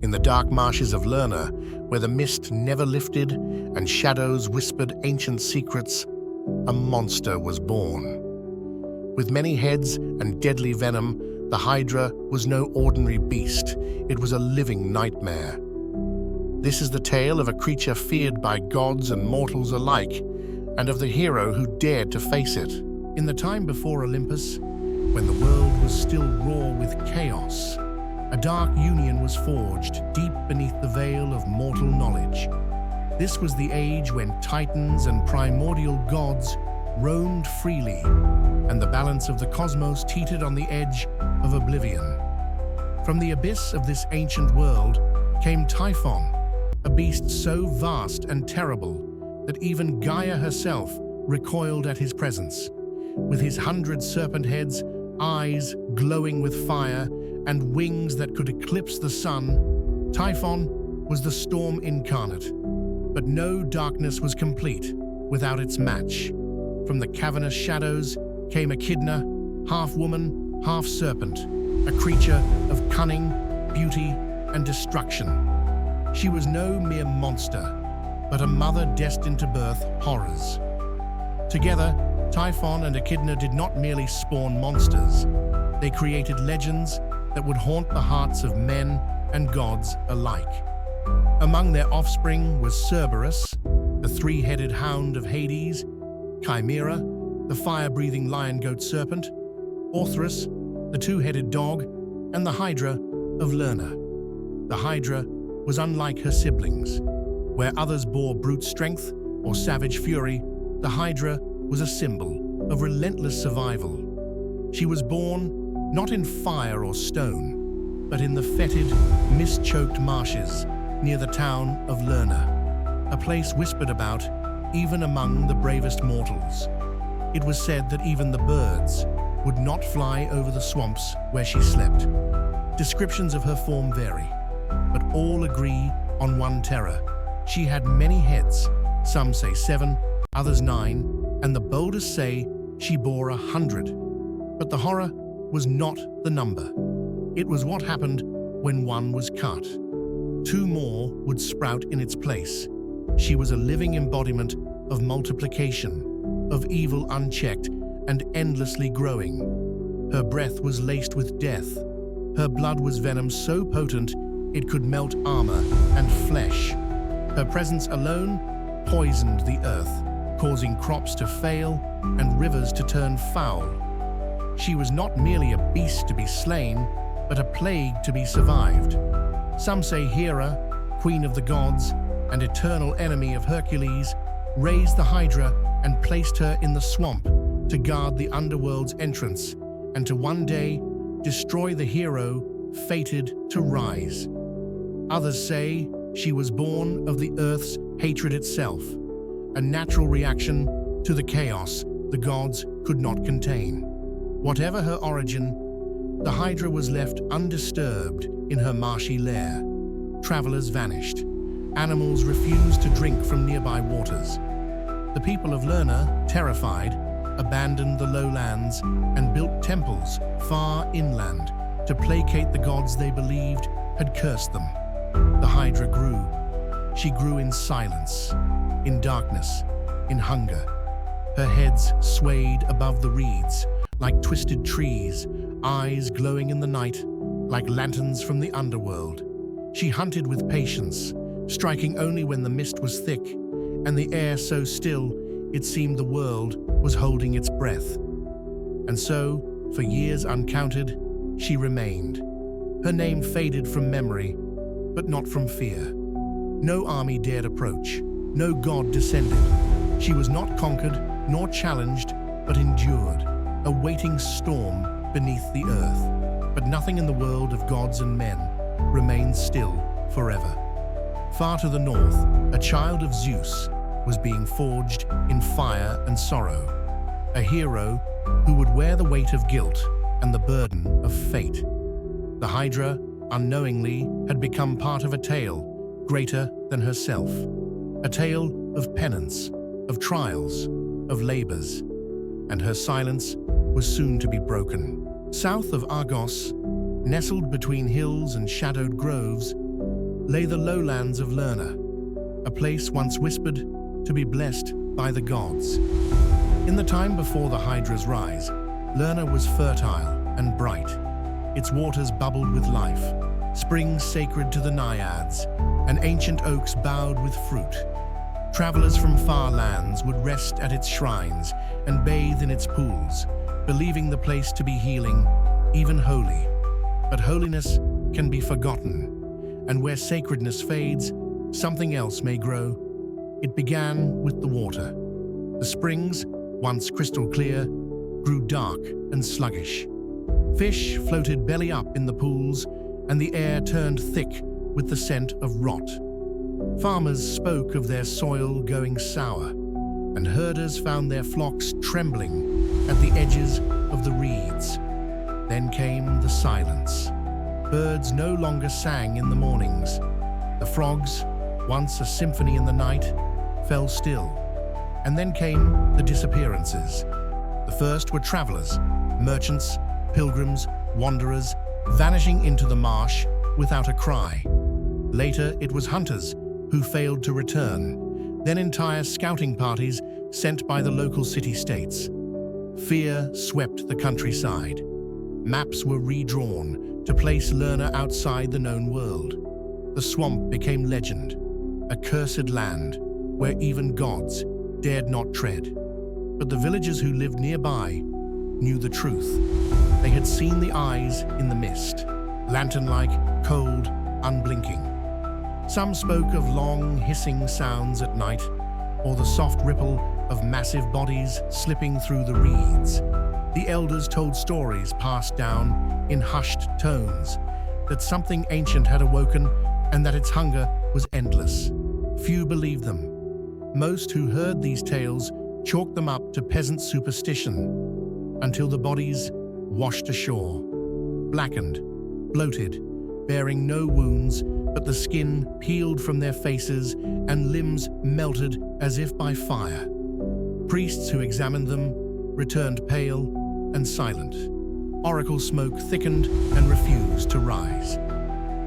In the dark marshes of Lerna, where the mist never lifted and shadows whispered ancient secrets, a monster was born. With many heads and deadly venom, the Hydra was no ordinary beast. It was a living nightmare. This is the tale of a creature feared by gods and mortals alike, and of the hero who dared to face it. In the time before Olympus, when the world was still raw with chaos, a dark union was forged deep beneath the veil of mortal knowledge. This was the age when titans and primordial gods roamed freely, and the balance of the cosmos teetered on the edge of oblivion. From the abyss of this ancient world came Typhon, a beast so vast and terrible that even Gaia herself recoiled at his presence. With his 100 serpent heads, eyes glowing with fire, and wings that could eclipse the sun, Typhon was the storm incarnate. But no darkness was complete without its match. From the cavernous shadows came Echidna, half woman, half serpent, a creature of cunning, beauty, and destruction. She was no mere monster, but a mother destined to birth horrors. Together, Typhon and Echidna did not merely spawn monsters. They created legends that would haunt the hearts of men and gods alike. Among their offspring was Cerberus, the three-headed hound of Hades, Chimera, the fire-breathing lion-goat serpent, Orthrus, the two-headed dog, and the Hydra of Lerna. The Hydra was unlike her siblings. Where others bore brute strength or savage fury, the Hydra was a symbol of relentless survival. She was born not in fire or stone, but in the fetid, mist-choked marshes near the town of Lerna, a place whispered about even among the bravest mortals. It was said that even the birds would not fly over the swamps where she slept. Descriptions of her form vary, but all agree on one terror. She had many heads, some say 7, others 9, and the boldest say she bore 100. But the horror was not the number. It was what happened when one was cut. 2 more would sprout in its place. She was a living embodiment of multiplication, of evil unchecked and endlessly growing. Her breath was laced with death. Her blood was venom so potent it could melt armor and flesh. Her presence alone poisoned the earth, causing crops to fail and rivers to turn foul. She was not merely a beast to be slain, but a plague to be survived. Some say Hera, queen of the gods and eternal enemy of Hercules, raised the Hydra and placed her in the swamp to guard the underworld's entrance and to one day destroy the hero fated to rise. Others say she was born of the earth's hatred itself, a natural reaction to the chaos the gods could not contain. Whatever her origin, the Hydra was left undisturbed in her marshy lair. Travelers vanished. Animals refused to drink from nearby waters. The people of Lerna, terrified, abandoned the lowlands and built temples far inland to placate the gods they believed had cursed them. The Hydra grew. She grew in silence, in darkness, in hunger. Her heads swayed above the reeds like twisted trees, eyes glowing in the night like lanterns from the underworld. She hunted with patience, striking only when the mist was thick and the air so still it seemed the world was holding its breath. And so, for years uncounted, she remained. Her name faded from memory, but not from fear. No army dared approach. No god descended. She was not conquered nor challenged, but endured, a waiting storm beneath the earth. But nothing in the world of gods and men remains still forever. Far to the north, a child of Zeus was being forged in fire and sorrow, a hero who would wear the weight of guilt and the burden of fate. The Hydra, unknowingly, had become part of a tale greater than herself, a tale of penance, of trials, of labors, and her silence was soon to be broken. South of Argos, nestled between hills and shadowed groves, lay the lowlands of Lerna, a place once whispered to be blessed by the gods. In the time before the Hydra's rise, Lerna was fertile and bright. Its waters bubbled with life, springs sacred to the naiads, and ancient oaks bowed with fruit. Travelers from far lands would rest at its shrines and bathe in its pools, believing the place to be healing, even holy. But holiness can be forgotten, and where sacredness fades, something else may grow. It began with the water. The springs, once crystal clear, grew dark and sluggish. Fish floated belly up in the pools, and the air turned thick with the scent of rot. Farmers spoke of their soil going sour, and herders found their flocks trembling at the edges of the reeds. Then came the silence. Birds no longer sang in the mornings. The frogs, once a symphony in the night, fell still. And then came the disappearances. The first were travelers, merchants, pilgrims, wanderers, vanishing into the marsh without a cry. Later, it was hunters who failed to return, then entire scouting parties sent by the local city-states. Fear swept the countryside. Maps were redrawn to place Lerna outside the known world. The swamp became legend, a cursed land where even gods dared not tread. But the villagers who lived nearby knew the truth. They had seen the eyes in the mist, lantern-like, cold, unblinking. Some spoke of long, hissing sounds at night, or the soft ripple of massive bodies slipping through the reeds. The elders told stories passed down in hushed tones, that something ancient had awoken and that its hunger was endless. Few believed them. Most who heard these tales chalked them up to peasant superstition, until the bodies washed ashore, blackened, bloated, bearing no wounds, but the skin peeled from their faces and limbs melted as if by fire. Priests who examined them returned pale and silent. Oracle smoke thickened and refused to rise.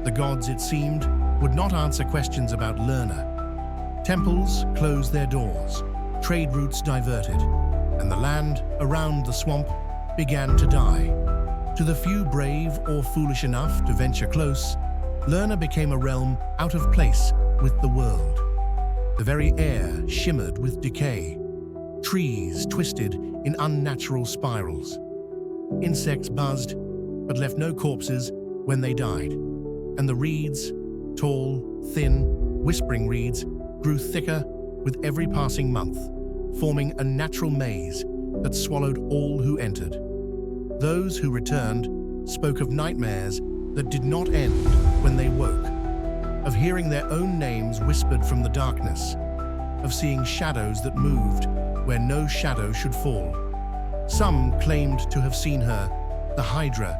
The gods, it seemed, would not answer questions about Lerna. Temples closed their doors, trade routes diverted, and the land around the swamp began to die. To the few brave or foolish enough to venture close, Lerna became a realm out of place with the world. The very air shimmered with decay. Trees twisted in unnatural spirals. Insects buzzed, but left no corpses when they died. And the reeds, tall, thin, whispering reeds, grew thicker with every passing month, forming a natural maze that swallowed all who entered. Those who returned spoke of nightmares that did not end when they woke, of hearing their own names whispered from the darkness, of seeing shadows that moved where no shadow should fall. Some claimed to have seen her, the Hydra,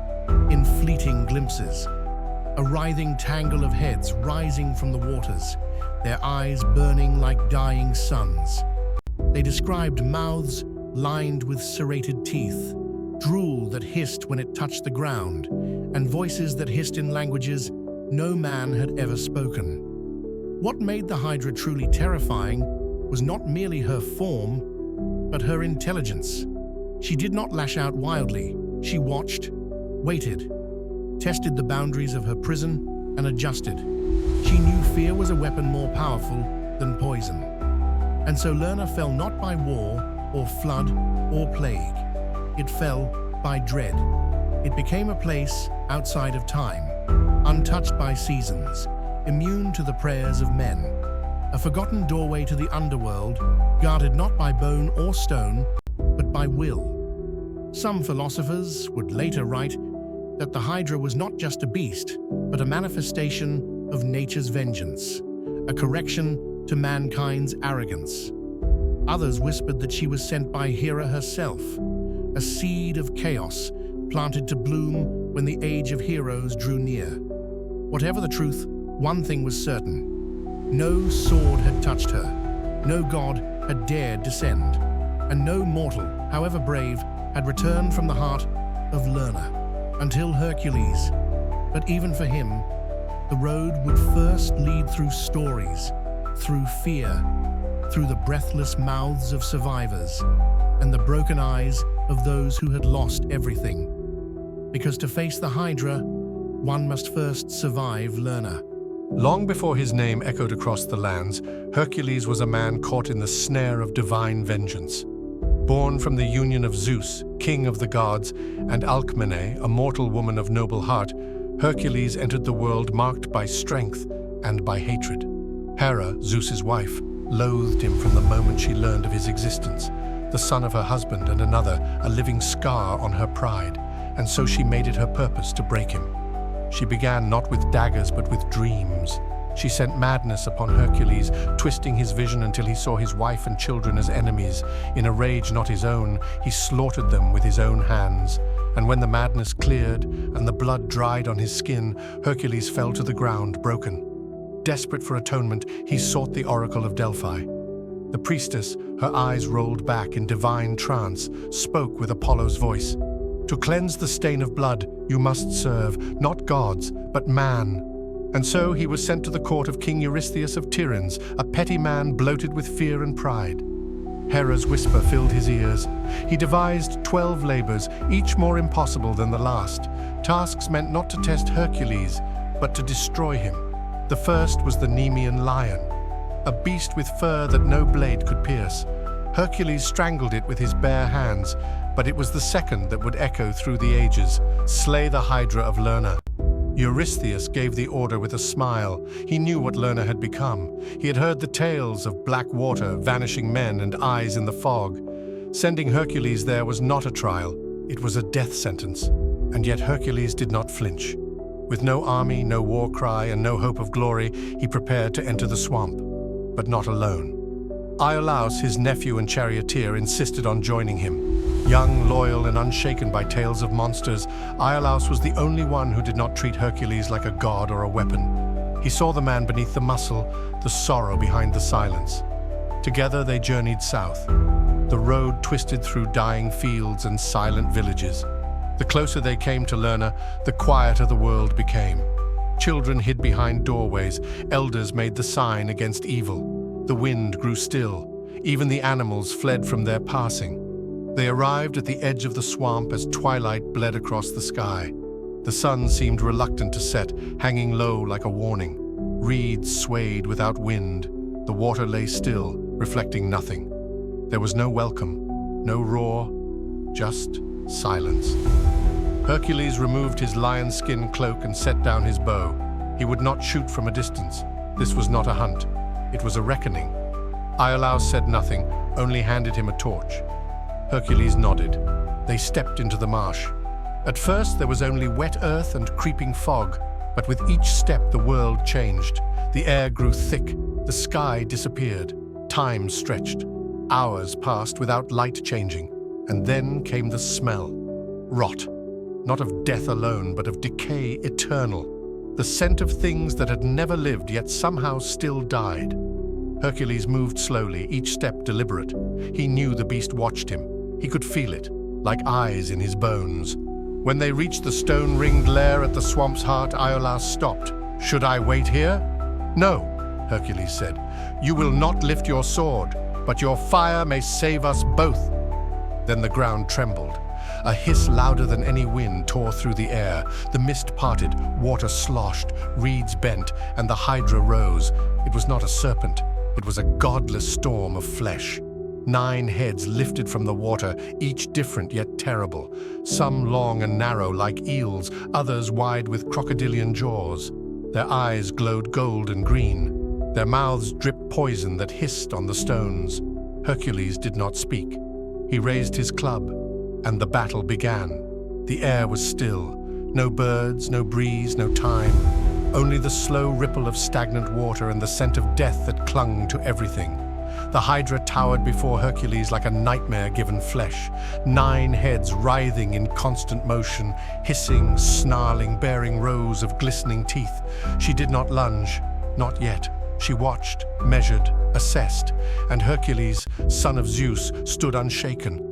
in fleeting glimpses, a writhing tangle of heads rising from the waters, their eyes burning like dying suns. They described mouths lined with serrated teeth, drool that hissed when it touched the ground, and voices that hissed in languages no man had ever spoken. What made the Hydra truly terrifying was not merely her form, but her intelligence. She did not lash out wildly. She watched, waited, tested the boundaries of her prison, and adjusted. She knew fear was a weapon more powerful than poison. And so Lerna fell not by war, or flood, or plague. It fell by dread. It became a place outside of time, untouched by seasons, immune to the prayers of men. A forgotten doorway to the underworld, guarded not by bone or stone, but by will. Some philosophers would later write that the Hydra was not just a beast, but a manifestation of nature's vengeance, a correction to mankind's arrogance. Others whispered that she was sent by Hera herself, a seed of chaos planted to bloom when the age of heroes drew near. Whatever the truth, one thing was certain. No sword had touched her, no god had dared descend, and no mortal, however brave, had returned from the heart of Lerna, until Hercules. But even for him, The road would first lead through stories, through fear, through the breathless mouths of survivors, and the broken eyes of those who had lost everything. Because to face the Hydra, one must first survive Lerna. Long before his name echoed across the lands, Hercules was a man caught in the snare of divine vengeance. Born from the union of Zeus, king of the gods, and Alcmene, a mortal woman of noble heart, Hercules entered the world marked by strength and by hatred. Hera, Zeus's wife, loathed him from the moment she learned of his existence, the son of her husband and another, a living scar on her pride, and so she made it her purpose to break him. She began not with daggers but with dreams. She sent madness upon Hercules, twisting his vision until he saw his wife and children as enemies. In a rage not his own, he slaughtered them with his own hands. And when the madness cleared and the blood dried on his skin, Hercules fell to the ground, broken. Desperate for atonement, he sought the oracle of Delphi. The priestess, her eyes rolled back in divine trance, spoke with Apollo's voice. To cleanse the stain of blood, you must serve, not gods, but man. And so he was sent to the court of King Eurystheus of Tiryns, a petty man bloated with fear and pride. Hera's whisper filled his ears. He devised 12 labors, each more impossible than the last. Tasks meant not to test Hercules, but to destroy him. The first was the Nemean lion, a beast with fur that no blade could pierce. Hercules strangled it with his bare hands, but it was the second that would echo through the ages, slay the Hydra of Lerna. Eurystheus gave the order with a smile. He knew what Lerna had become. He had heard the tales of black water, vanishing men, and eyes in the fog. Sending Hercules there was not a trial. It was a death sentence. And yet Hercules did not flinch. With no army, no war cry, and no hope of glory, he prepared to enter the swamp. But not alone. Iolaus, his nephew and charioteer, insisted on joining him. Young, loyal, and unshaken by tales of monsters, Iolaus was the only one who did not treat Hercules like a god or a weapon. He saw the man beneath the muscle, the sorrow behind the silence. Together they journeyed south. The road twisted through dying fields and silent villages. The closer they came to Lerna, the quieter the world became. Children hid behind doorways, elders made the sign against evil. The wind grew still. Even the animals fled from their passing. They arrived at the edge of the swamp as twilight bled across the sky. The sun seemed reluctant to set, hanging low like a warning. Reeds swayed without wind. The water lay still, reflecting nothing. There was no welcome, no roar, just silence. Hercules removed his lion-skin cloak and set down his bow. He would not shoot from a distance. This was not a hunt. It was a reckoning. Iolaus said nothing, only handed him a torch. Hercules nodded. They stepped into the marsh. At first there was only wet earth and creeping fog, but with each step the world changed. The air grew thick, the sky disappeared, time stretched. Hours passed without light changing, and then came the smell. Rot. Not of death alone, but of decay eternal. The scent of things that had never lived yet somehow still died. Hercules moved slowly, each step deliberate. He knew the beast watched him. He could feel it, like eyes in his bones. When they reached the stone-ringed lair at the swamp's heart, Iolaus stopped. "Should I wait here?" "No," Hercules said. "You will not lift your sword, but your fire may save us both." Then the ground trembled. A hiss louder than any wind tore through the air. The mist parted, water sloshed, reeds bent, and the Hydra rose. It was not a serpent. It was a godless storm of flesh. 9 heads lifted from the water, each different yet terrible. Some long and narrow like eels, others wide with crocodilian jaws. Their eyes glowed gold and green. Their mouths dripped poison that hissed on the stones. Hercules did not speak. He raised his club, and the battle began. The air was still. No birds, no breeze, no time. Only the slow ripple of stagnant water and the scent of death that clung to everything. The Hydra towered before Hercules like a nightmare given flesh. 9 heads writhing in constant motion, hissing, snarling, bearing rows of glistening teeth. She did not lunge, not yet. She watched, measured, assessed, and Hercules, son of Zeus, stood unshaken.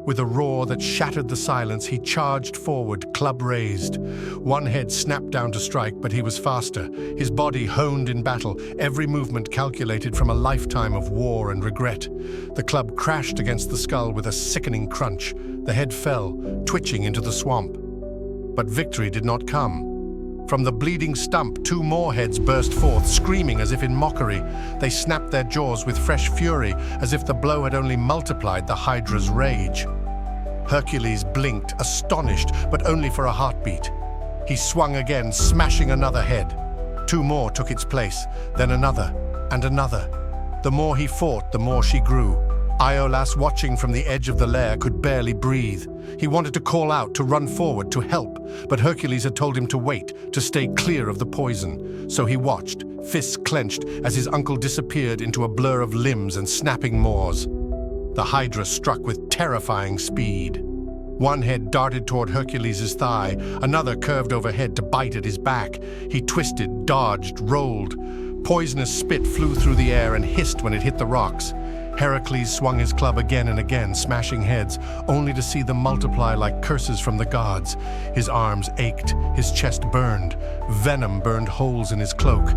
With a roar that shattered the silence, he charged forward, club raised. One head snapped down to strike, but he was faster, his body honed in battle, every movement calculated from a lifetime of war and regret. The club crashed against the skull with a sickening crunch. The head fell, twitching into the swamp. But victory did not come. From the bleeding stump, two more heads burst forth, screaming as if in mockery. They snapped their jaws with fresh fury, as if the blow had only multiplied the Hydra's rage. Hercules blinked, astonished, but only for a heartbeat. He swung again, smashing another head. Two more took its place, then another, and another. The more he fought, the more she grew. Iolaus, watching from the edge of the lair, could barely breathe. He wanted to call out, to run forward, to help, but Hercules had told him to wait, to stay clear of the poison. So he watched, fists clenched, as his uncle disappeared into a blur of limbs and snapping maws. The Hydra struck with terrifying speed. One head darted toward Hercules' thigh, another curved overhead to bite at his back. He twisted, dodged, rolled. Poisonous spit flew through the air and hissed when it hit the rocks. Heracles swung his club again and again, smashing heads, only to see them multiply like curses from the gods. His arms ached, his chest burned, venom burned holes in his cloak,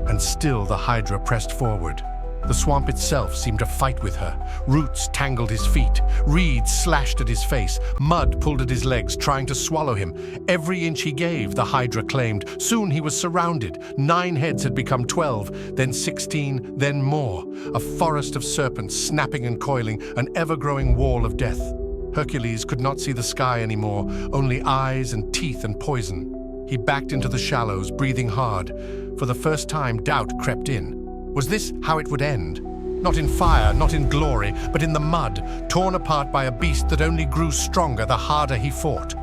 and still the Hydra pressed forward. The swamp itself seemed to fight with her. Roots tangled his feet, reeds slashed at his face, mud pulled at his legs, trying to swallow him. Every inch he gave, the Hydra claimed. Soon he was surrounded. 9 heads had become 12, then 16, then more. A forest of serpents snapping and coiling, an ever-growing wall of death. Hercules could not see the sky anymore, only eyes and teeth and poison. He backed into the shallows, breathing hard. For the first time, doubt crept in. Was this how it would end? Not in fire, not in glory, but in the mud, torn apart by a beast that only grew stronger the harder he fought.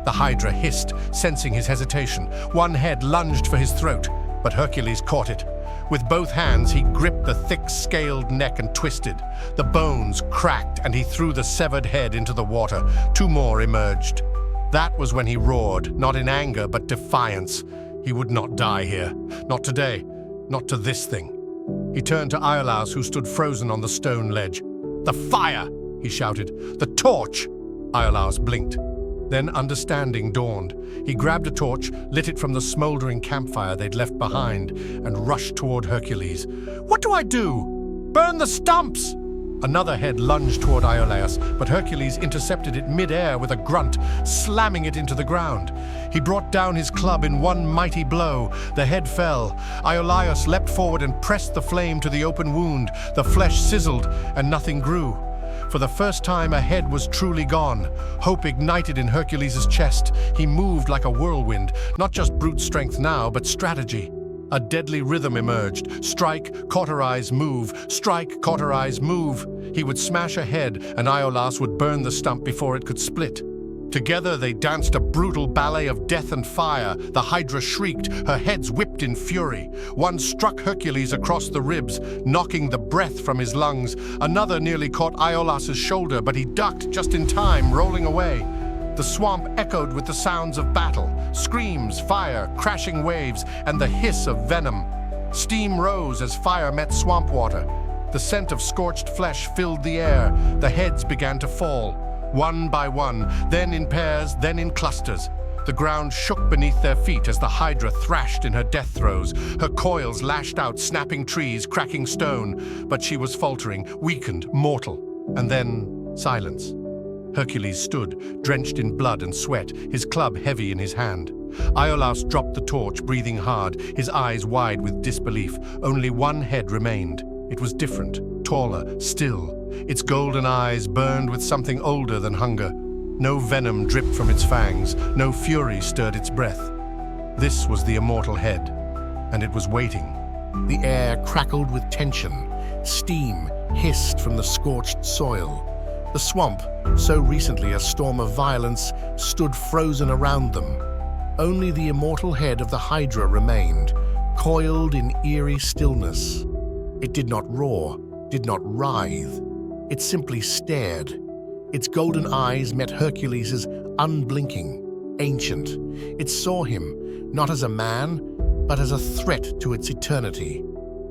The Hydra hissed, sensing his hesitation. One head lunged for his throat, but Hercules caught it. With both hands, he gripped the thick, scaled neck and twisted. The bones cracked, and he threw the severed head into the water. 2 more emerged. That was when he roared, not in anger, but defiance. He would not die here. Not today. Not to this thing. He turned to Iolaus, who stood frozen on the stone ledge. "The fire!" he shouted. "The torch!" Iolaus blinked. Then understanding dawned. He grabbed a torch, lit it from the smoldering campfire they'd left behind, and rushed toward Hercules. "What do I do?" "Burn the stumps!" Another head lunged toward Iolaus, but Hercules intercepted it mid-air with a grunt, slamming it into the ground. He brought down his club in one mighty blow. The head fell. Iolaus leapt forward and pressed the flame to the open wound. The flesh sizzled, and nothing grew. For the first time, a head was truly gone. Hope ignited in Hercules' chest. He moved like a whirlwind, not just brute strength now, but strategy. A deadly rhythm emerged. Strike, cauterize, move. Strike, cauterize, move. He would smash a head, and Iolaus would burn the stump before it could split. Together they danced a brutal ballet of death and fire. The Hydra shrieked, her heads whipped in fury. One struck Hercules across the ribs, knocking the breath from his lungs. Another nearly caught Iolaus' shoulder, but he ducked just in time, rolling away. The swamp echoed with the sounds of battle, screams, fire, crashing waves, and the hiss of venom. Steam rose as fire met swamp water. The scent of scorched flesh filled the air. The heads began to fall, one by one, then in pairs, then in clusters. The ground shook beneath their feet as the Hydra thrashed in her death throes. Her coils lashed out, snapping trees, cracking stone. But she was faltering, weakened, mortal. And then silence. Hercules stood, drenched in blood and sweat, his club heavy in his hand. Iolaus dropped the torch, breathing hard, his eyes wide with disbelief. Only one head remained. It was different, taller, still. Its golden eyes burned with something older than hunger. No venom dripped from its fangs, no fury stirred its breath. This was the immortal head, and it was waiting. The air crackled with tension. Steam hissed from the scorched soil. The swamp, so recently a storm of violence, stood frozen around them. Only the immortal head of the Hydra remained, coiled in eerie stillness. It did not roar, did not writhe. It simply stared. Its golden eyes met Hercules' unblinking, ancient. It saw him, not as a man, but as a threat to its eternity.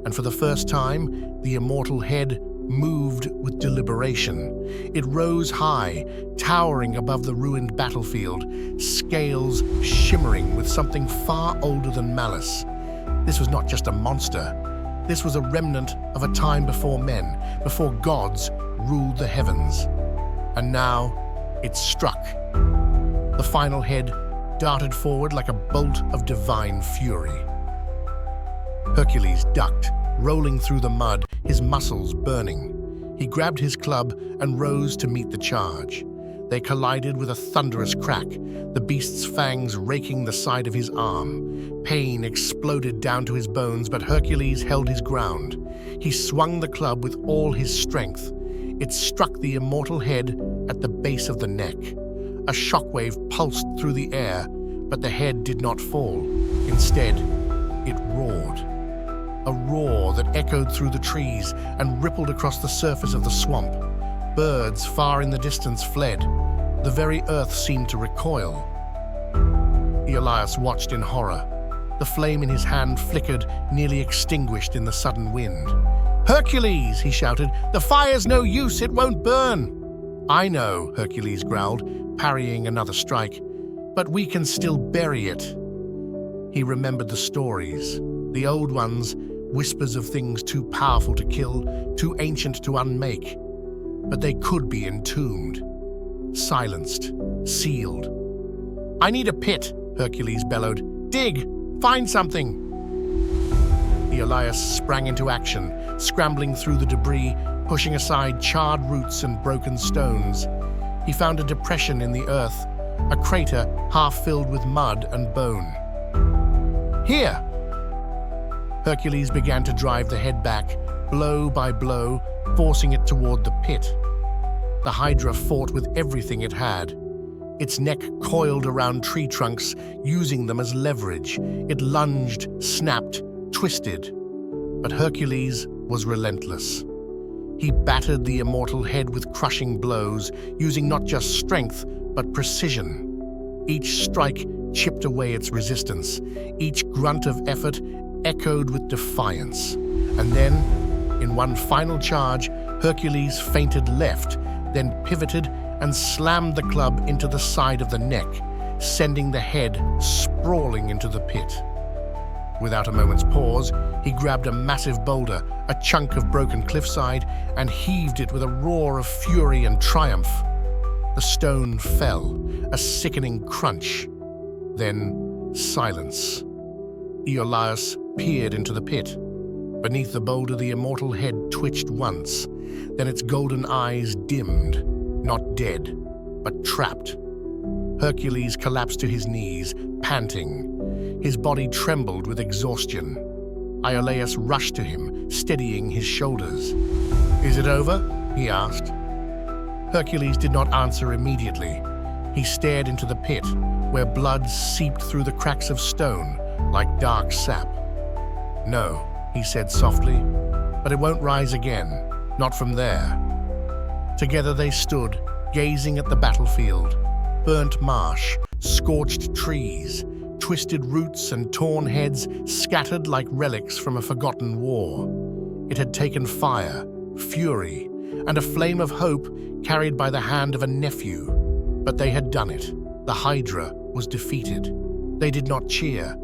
And for the first time, the immortal head moved with deliberation. It rose high, towering above the ruined battlefield, scales shimmering with something far older than malice. This was not just a monster. This was a remnant of a time before men, before gods ruled the heavens. And now it struck. The final head darted forward like a bolt of divine fury. Hercules ducked, rolling through the mud, his muscles burning. He grabbed his club and rose to meet the charge. They collided with a thunderous crack, the beast's fangs raking the side of his arm. Pain exploded down to his bones, but Hercules held his ground. He swung the club with all his strength. It struck the immortal head at the base of the neck. A shockwave pulsed through the air, but the head did not fall. Instead, it roared. A roar that echoed through the trees and rippled across the surface of the swamp. Birds far in the distance fled. The very earth seemed to recoil. Iolaus watched in horror. The flame in his hand flickered, nearly extinguished in the sudden wind. "Hercules!" he shouted. "The fire's no use, it won't burn!" "I know," Hercules growled, parrying another strike, "but we can still bury it." He remembered the stories, the old ones, whispers of things too powerful to kill, too ancient to unmake. But they could be entombed, silenced, sealed. "I need a pit," Hercules bellowed. "Dig! Find something!" Iolaus sprang into action, scrambling through the debris, pushing aside charred roots and broken stones. He found a depression in the earth, a crater half filled with mud and bone. "Here!" Hercules began to drive the head back, blow by blow, forcing it toward the pit. The Hydra fought with everything it had. Its neck coiled around tree trunks, using them as leverage. It lunged, snapped, twisted. But Hercules was relentless. He battered the immortal head with crushing blows, using not just strength, but precision. Each strike chipped away its resistance. Each grunt of effort echoed with defiance. And then, in one final charge, Hercules feinted left, then pivoted and slammed the club into the side of the neck, sending the head sprawling into the pit. Without a moment's pause, he grabbed a massive boulder, a chunk of broken cliffside, and heaved it with a roar of fury and triumph. The stone fell, a sickening crunch. Then silence. Iolaus peered into the pit. Beneath the boulder, the immortal head twitched once. Then its golden eyes dimmed, not dead, but trapped. Hercules collapsed to his knees, panting. His body trembled with exhaustion. Iolaus rushed to him, steadying his shoulders. "Is it over?" he asked. Hercules did not answer immediately. He stared into the pit, where blood seeped through the cracks of stone like dark sap. "No," he said softly, "but it won't rise again, not from there." Together they stood, gazing at the battlefield. Burnt marsh, scorched trees, twisted roots and torn heads scattered like relics from a forgotten war. It had taken fire, fury, and a flame of hope carried by the hand of a nephew. But they had done it. The Hydra was defeated. They did not cheer.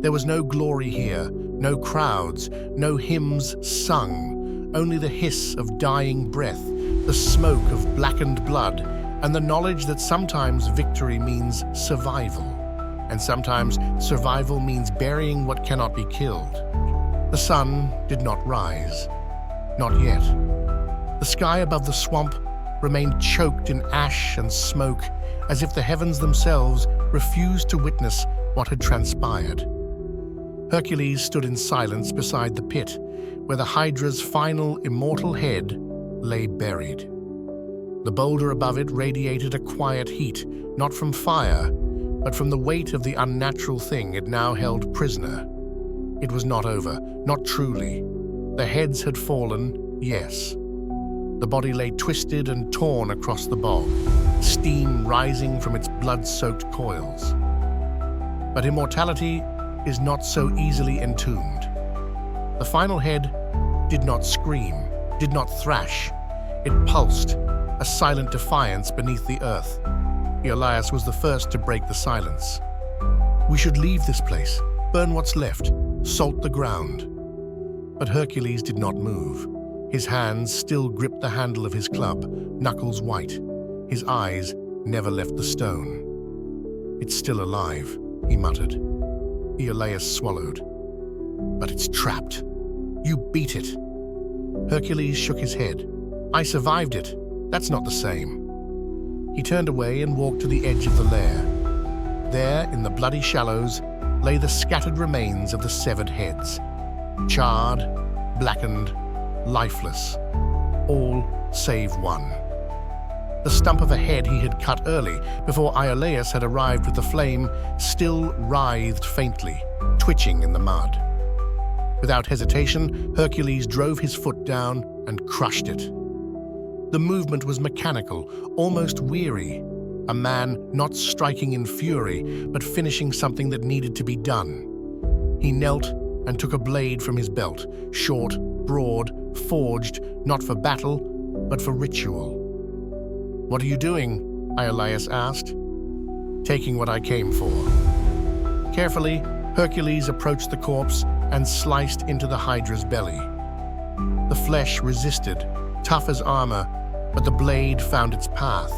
There was no glory here, no crowds, no hymns sung, only the hiss of dying breath, the smoke of blackened blood, and the knowledge that sometimes victory means survival, and sometimes survival means burying what cannot be killed. The sun did not rise. Not yet. The sky above the swamp remained choked in ash and smoke, as if the heavens themselves refused to witness what had transpired. Hercules stood in silence beside the pit, where the Hydra's final immortal head lay buried. The boulder above it radiated a quiet heat, not from fire, but from the weight of the unnatural thing it now held prisoner. It was not over, not truly. The heads had fallen, yes. The body lay twisted and torn across the bog, steam rising from its blood-soaked coils. But immortality is not so easily entombed. The final head did not scream. did not thrash. It pulsed, a silent defiance beneath the earth. Aeolus was the first to break the silence. "We should leave this place, burn what's left, salt the ground." But Hercules did not move. His hands still gripped the handle of his club, knuckles white. His eyes never left the stone. "It's still alive," he muttered. Aeolus swallowed. "But it's trapped. You beat it." Hercules shook his head. "I survived it. That's not the same." He turned away and walked to the edge of the lair. There, in the bloody shallows, lay the scattered remains of the severed heads. Charred, blackened, lifeless. All save one. The stump of a head he had cut early, before Aeolus had arrived with the flame, still writhed faintly, twitching in the mud. Without hesitation, Hercules drove his foot down and crushed it. The movement was mechanical, almost weary. A man not striking in fury, but finishing something that needed to be done. He knelt and took a blade from his belt, short, broad, forged, not for battle, but for ritual. "What are you doing?" Aeolus asked. "Taking what I came for." Carefully, Hercules approached the corpse and sliced into the Hydra's belly. The flesh resisted, tough as armor, but the blade found its path.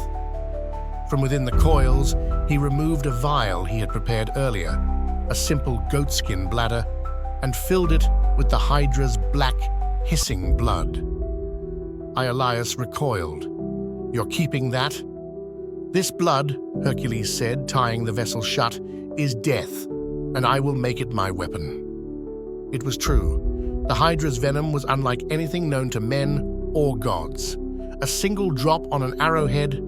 From within the coils, he removed a vial he had prepared earlier, a simple goatskin bladder, and filled it with the Hydra's black, hissing blood. Aeolus recoiled. "You're keeping that?" "This blood," Hercules said, tying the vessel shut, "is death, and I will make it my weapon." It was true. The Hydra's venom was unlike anything known to men or gods. A single drop on an arrowhead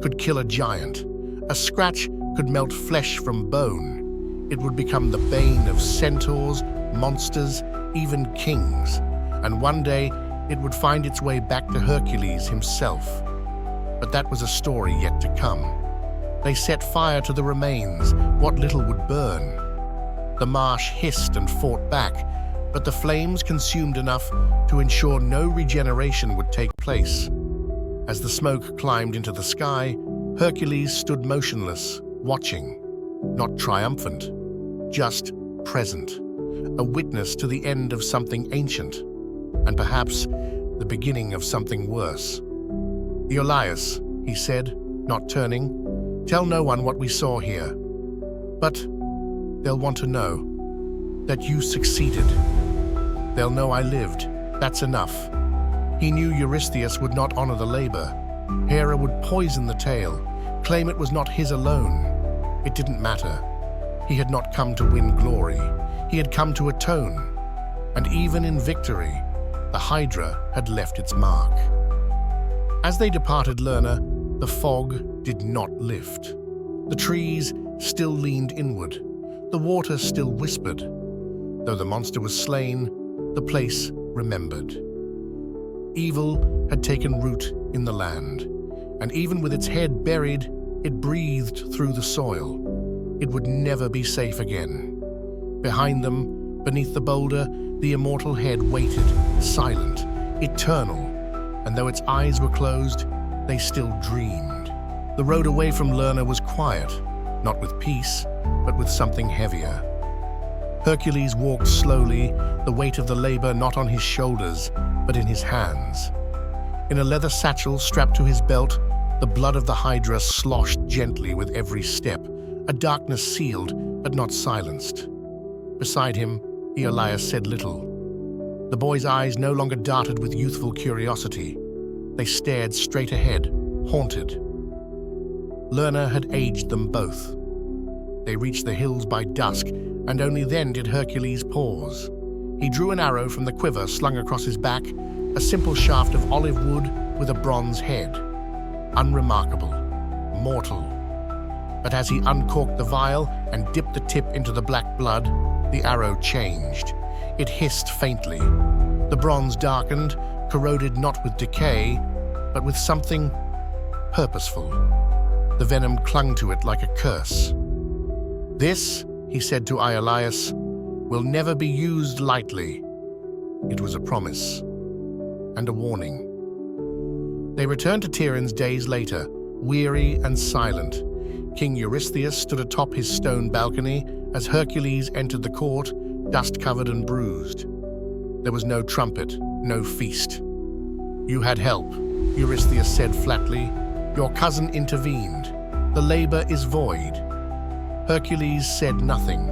could kill a giant. A scratch could melt flesh from bone. It would become the bane of centaurs, monsters, even kings. And one day, it would find its way back to Hercules himself. But that was a story yet to come. They set fire to the remains, what little would burn. The marsh hissed and fought back, but the flames consumed enough to ensure no regeneration would take place. As the smoke climbed into the sky, Hercules stood motionless, watching, not triumphant, just present, a witness to the end of something ancient, and perhaps the beginning of something worse. "Aeolus," he said, not turning, "tell no one what we saw here. But they'll want to know that you succeeded. They'll know I lived. That's enough." He knew Eurystheus would not honor the labor. Hera would poison the tale, claim it was not his alone. It didn't matter. He had not come to win glory. He had come to atone. And even in victory, the Hydra had left its mark. As they departed Lerna, the fog did not lift. The trees still leaned inward. The water still whispered. Though the monster was slain, the place remembered. Evil had taken root in the land, and even with its head buried, it breathed through the soil. It would never be safe again. Behind them, beneath the boulder, the immortal head waited, silent, eternal, and though its eyes were closed, they still dreamed. The road away from Lerna was quiet, not with peace, but with something heavier. Hercules walked slowly, the weight of the labor not on his shoulders, but in his hands. In a leather satchel strapped to his belt, the blood of the Hydra sloshed gently with every step, a darkness sealed but not silenced. Beside him, Aeolus said little. The boy's eyes no longer darted with youthful curiosity. They stared straight ahead, haunted. Lerna had aged them both. They reached the hills by dusk, and only then did Hercules pause. He drew an arrow from the quiver slung across his back, a simple shaft of olive wood with a bronze head. Unremarkable, mortal. But as he uncorked the vial and dipped the tip into the black blood, the arrow changed. It hissed faintly. The bronze darkened, corroded not with decay, but with something purposeful. The venom clung to it like a curse. "This," he said to Aeolus, "will never be used lightly." It was a promise. and a warning. They returned to Tiryns days later, weary and silent. King Eurystheus stood atop his stone balcony as Hercules entered the court, dust-covered and bruised. There was no trumpet, no feast. "You had help," Eurystheus said flatly. "Your cousin intervened. The labor is void." Hercules said nothing.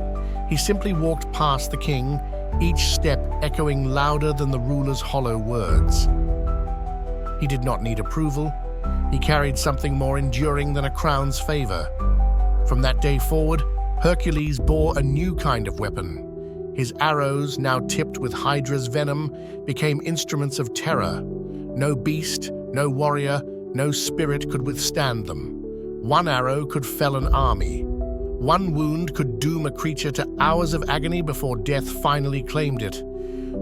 He simply walked past the king, each step echoing louder than the ruler's hollow words. He did not need approval. He carried something more enduring than a crown's favor. From that day forward, Hercules bore a new kind of weapon. His arrows, now tipped with Hydra's venom, became instruments of terror. No beast, no warrior, no spirit could withstand them. One arrow could fell an army. One wound could doom a creature to hours of agony before death finally claimed it.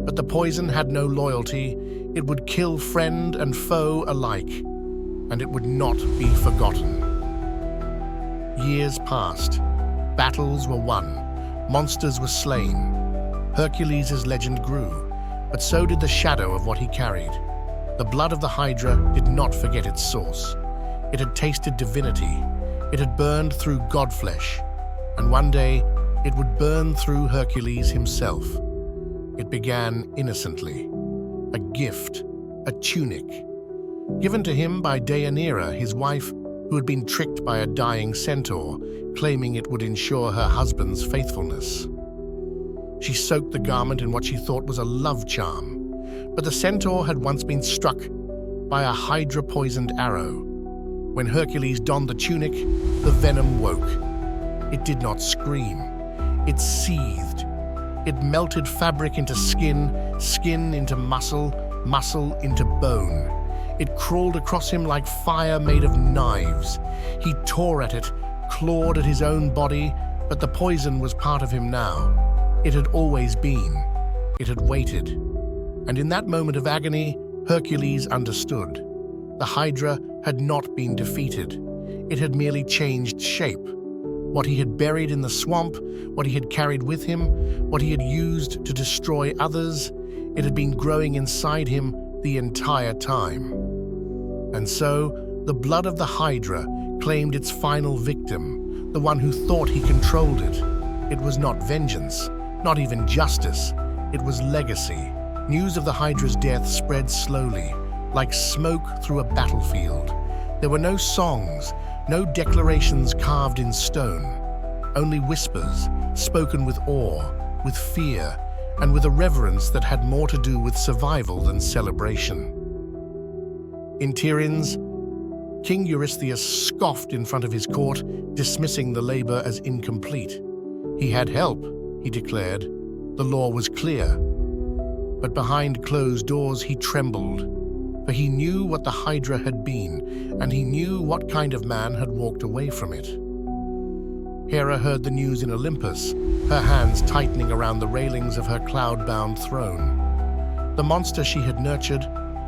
But the poison had no loyalty. It would kill friend and foe alike, and it would not be forgotten. Years passed. Battles were won. Monsters were slain. Hercules' legend grew, but so did the shadow of what he carried. The blood of the Hydra did not forget its source. It had tasted divinity. It had burned through godflesh. And one day, it would burn through Hercules himself. It began innocently. A gift, a tunic, given to him by Deianira, his wife, who had been tricked by a dying centaur, claiming it would ensure her husband's faithfulness. She soaked the garment in what she thought was a love charm, but the centaur had once been struck by a Hydra-poisoned arrow. When Hercules donned the tunic, the venom woke. It did not scream. It seethed. It melted fabric into skin, skin into muscle, muscle into bone. It crawled across him like fire made of knives. He tore at it, clawed at his own body, but the poison was part of him now. It had always been. It had waited. And in that moment of agony, Hercules understood. The Hydra had not been defeated. It had merely changed shape. What he had buried in the swamp, what he had carried with him, what he had used to destroy others, it had been growing inside him the entire time. And so, the blood of the Hydra claimed its final victim, the one who thought he controlled it. It was not vengeance, not even justice. It was legacy. News of the Hydra's death spread slowly, like smoke through a battlefield. There were no songs, no declarations carved in stone, only whispers, spoken with awe, with fear, and with a reverence that had more to do with survival than celebration. In Tiryns, King Eurystheus scoffed in front of his court, dismissing the labor as incomplete. He had help, he declared. The law was clear. But behind closed doors he trembled, for he knew what the Hydra had been, and he knew what kind of man had walked away from it. Hera heard the news in Olympus, her hands tightening around the railings of her cloud-bound throne. The monster she had nurtured,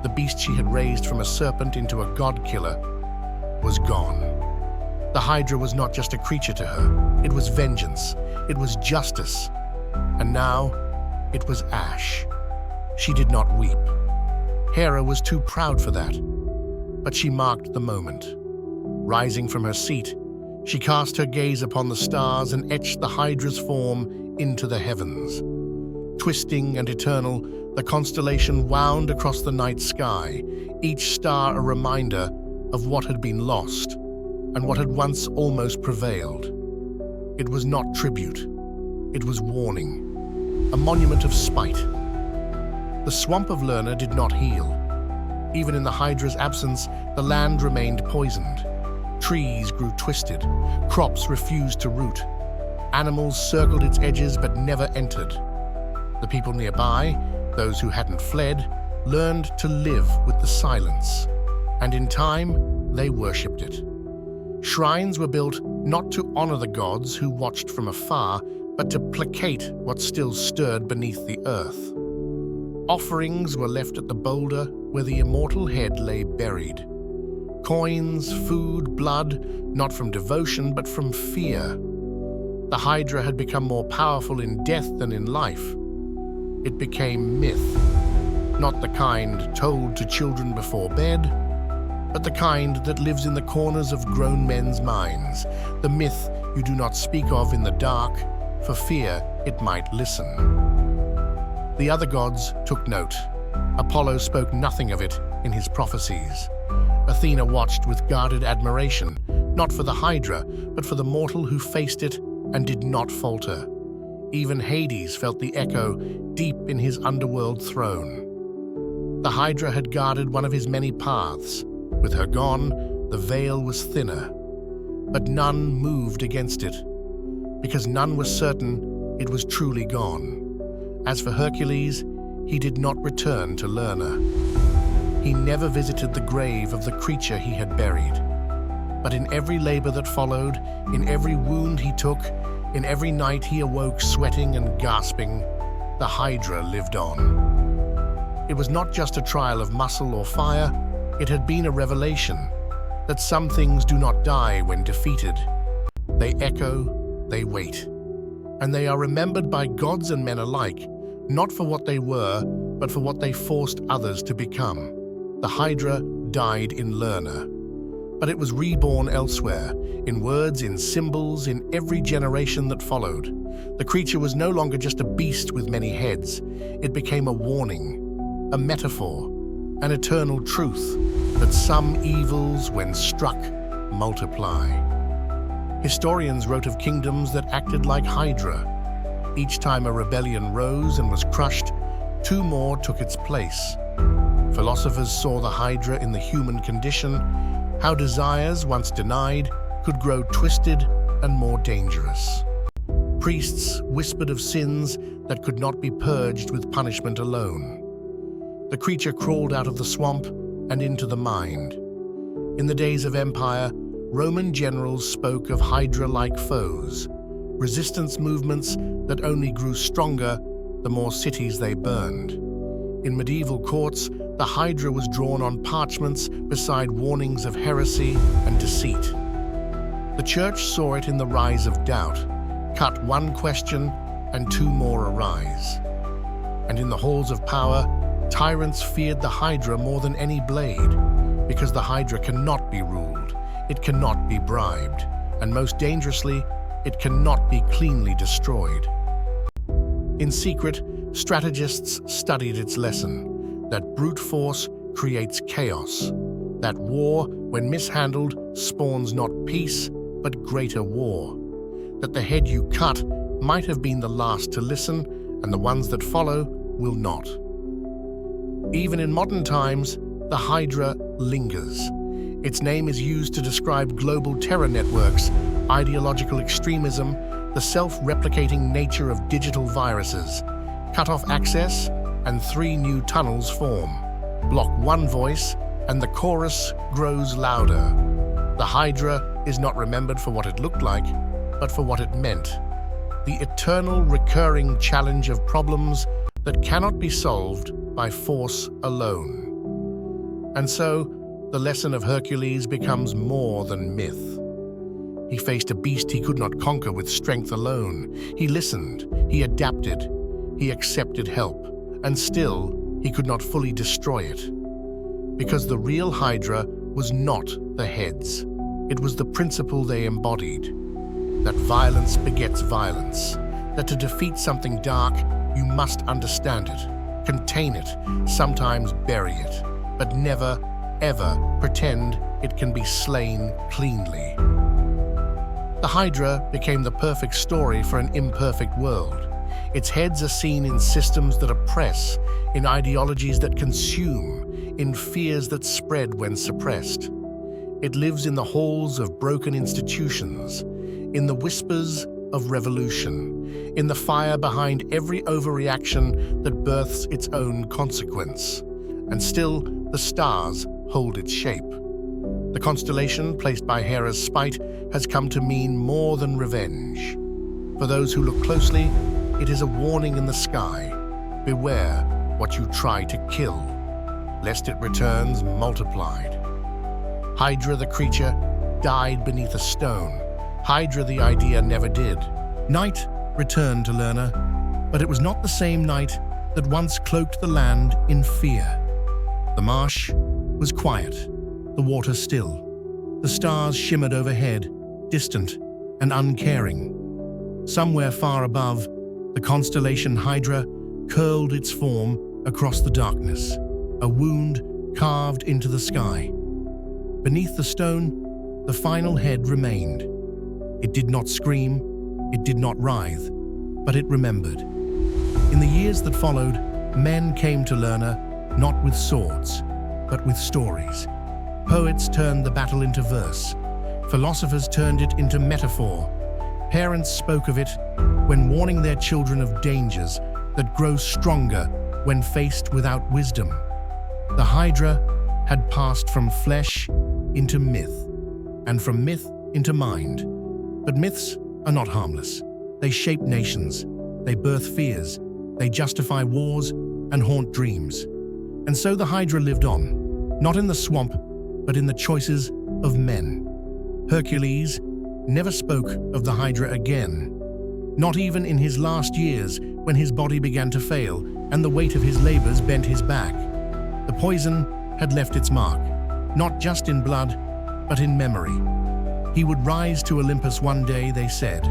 the beast she had raised from a serpent into a god-killer, was gone. The Hydra was not just a creature to her. It was vengeance. It was justice. And now, it was ash. She did not weep. Hera was too proud for that. But she marked the moment. Rising from her seat, she cast her gaze upon the stars and etched the Hydra's form into the heavens. Twisting and eternal, the constellation wound across the night sky, each star a reminder of what had been lost and what had once almost prevailed. It was not tribute. It was warning, a monument of spite. The swamp of Lerna did not heal. Even in the Hydra's absence, the land remained poisoned. Trees grew twisted, crops refused to root. Animals circled its edges but never entered. The people nearby, those who hadn't fled, learned to live with the silence. And in time, they worshipped it. Shrines were built not to honor the gods who watched from afar, but to placate what still stirred beneath the earth. Offerings were left at the boulder where the immortal head lay buried. Coins, food, blood, not from devotion, but from fear. The Hydra had become more powerful in death than in life. It became myth. not the kind told to children before bed, but the kind that lives in the corners of grown men's minds, the myth you do not speak of in the dark, for fear it might listen. The other gods took note. Apollo spoke nothing of it in his prophecies. Athena watched with guarded admiration, not for the Hydra, but for the mortal who faced it and did not falter. Even Hades felt the echo deep in his underworld throne. The Hydra had guarded one of his many paths. With her gone, the veil was thinner. But none moved against it, because none was certain it was truly gone. As for Hercules, he did not return to Lerna. He never visited the grave of the creature he had buried. But in every labor that followed, in every wound he took, in every night he awoke sweating and gasping, the Hydra lived on. It was not just a trial of muscle or fire, it had been a revelation that some things do not die when defeated. They echo, they wait, and they are remembered by gods and men alike, not for what they were, but for what they forced others to become. The Hydra died in Lerna, but it was reborn elsewhere, in words, in symbols, in every generation that followed. The creature was no longer just a beast with many heads. It became a warning, a metaphor, an eternal truth that some evils, when struck, multiply. Historians wrote of kingdoms that acted like Hydra. Each time a rebellion rose and was crushed, two more took its place. Philosophers saw the Hydra in the human condition, how desires, once denied, could grow twisted and more dangerous. Priests whispered of sins that could not be purged with punishment alone. The creature crawled out of the swamp and into the mind. In the days of empire, Roman generals spoke of Hydra-like foes, resistance movements that only grew stronger the more cities they burned. In medieval courts, the Hydra was drawn on parchments beside warnings of heresy and deceit. The church saw it in the rise of doubt. Cut one question and two more arise. And in the halls of power, tyrants feared the Hydra more than any blade, because the Hydra cannot be ruled, it cannot be bribed, and most dangerously, it cannot be cleanly destroyed. In secret, strategists studied its lesson, that brute force creates chaos, that war, when mishandled, spawns not peace, but greater war, that the head you cut might have been the last to listen, and the ones that follow will not. Even in modern times, the Hydra lingers. Its name is used to describe global terror networks, ideological extremism, the self-replicating nature of digital viruses. Cut off access, and 3 new tunnels form. Block one voice, and the chorus grows louder. The Hydra is not remembered for what it looked like, but for what it meant. The eternal recurring challenge of problems that cannot be solved by force alone. And so, the lesson of Hercules becomes more than myth. He faced a beast he could not conquer with strength alone. He listened, he adapted, he accepted help, and still he could not fully destroy it. Because the real Hydra was not the heads. It was the principle they embodied, that violence begets violence, that to defeat something dark, you must understand it, contain it, sometimes bury it, but never, ever pretend it can be slain cleanly. The Hydra became the perfect story for an imperfect world. Its heads are seen in systems that oppress, in ideologies that consume, in fears that spread when suppressed. It lives in the halls of broken institutions, in the whispers of revolution, in the fire behind every overreaction that births its own consequence. And still, the stars hold its shape. The constellation placed by Hera's spite has come to mean more than revenge. For those who look closely, it is a warning in the sky. Beware what you try to kill, lest it returns multiplied. Hydra the creature died beneath a stone. Hydra the idea never did. Night returned to Lerna, but it was not the same night that once cloaked the land in fear. The marsh was quiet, the water still. The stars shimmered overhead, distant and uncaring. Somewhere far above, the constellation Hydra curled its form across the darkness, a wound carved into the sky. Beneath the stone, the final head remained. It did not scream, it did not writhe, but it remembered. In the years that followed, men came to Lerna not with swords, but with stories. Poets turned the battle into verse. Philosophers turned it into metaphor. Parents spoke of it when warning their children of dangers that grow stronger when faced without wisdom. The Hydra had passed from flesh into myth, and from myth into mind. But myths are not harmless. They shape nations, they birth fears, they justify wars and haunt dreams. And so the Hydra lived on, not in the swamp, but in the choices of men. Hercules never spoke of the Hydra again, not even in his last years when his body began to fail and the weight of his labors bent his back. The poison had left its mark, not just in blood, but in memory. He would rise to Olympus one day, they said,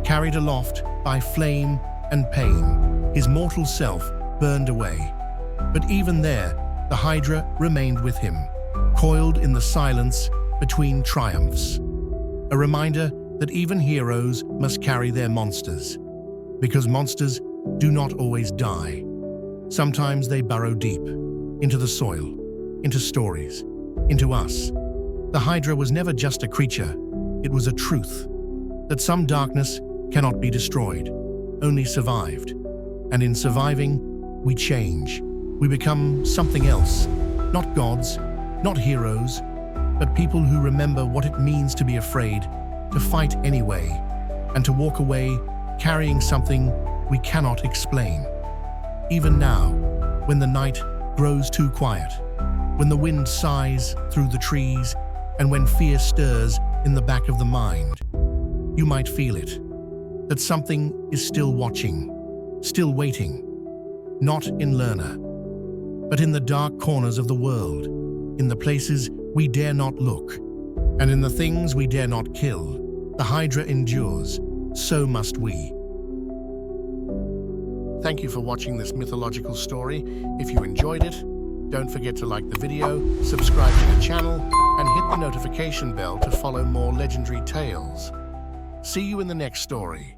carried aloft by flame and pain, his mortal self burned away. But even there, the Hydra remained with him, coiled in the silence between triumphs. A reminder that even heroes must carry their monsters, because monsters do not always die. Sometimes they burrow deep, into the soil, into stories, into us. The Hydra was never just a creature, it was a truth, that some darkness cannot be destroyed, only survived. And in surviving, we change. We become something else, not gods, not heroes, but people who remember what it means to be afraid, to fight anyway, and to walk away carrying something we cannot explain. Even now, when the night grows too quiet, when the wind sighs through the trees, and when fear stirs in the back of the mind, you might feel it, that something is still watching, still waiting, not in Lerna, but in the dark corners of the world, in the places we dare not look, and in the things we dare not kill. The Hydra endures, so must we. Thank you for watching this mythological story. If you enjoyed it, don't forget to like the video, subscribe to the channel, and hit the notification bell to follow more legendary tales. See you in the next story.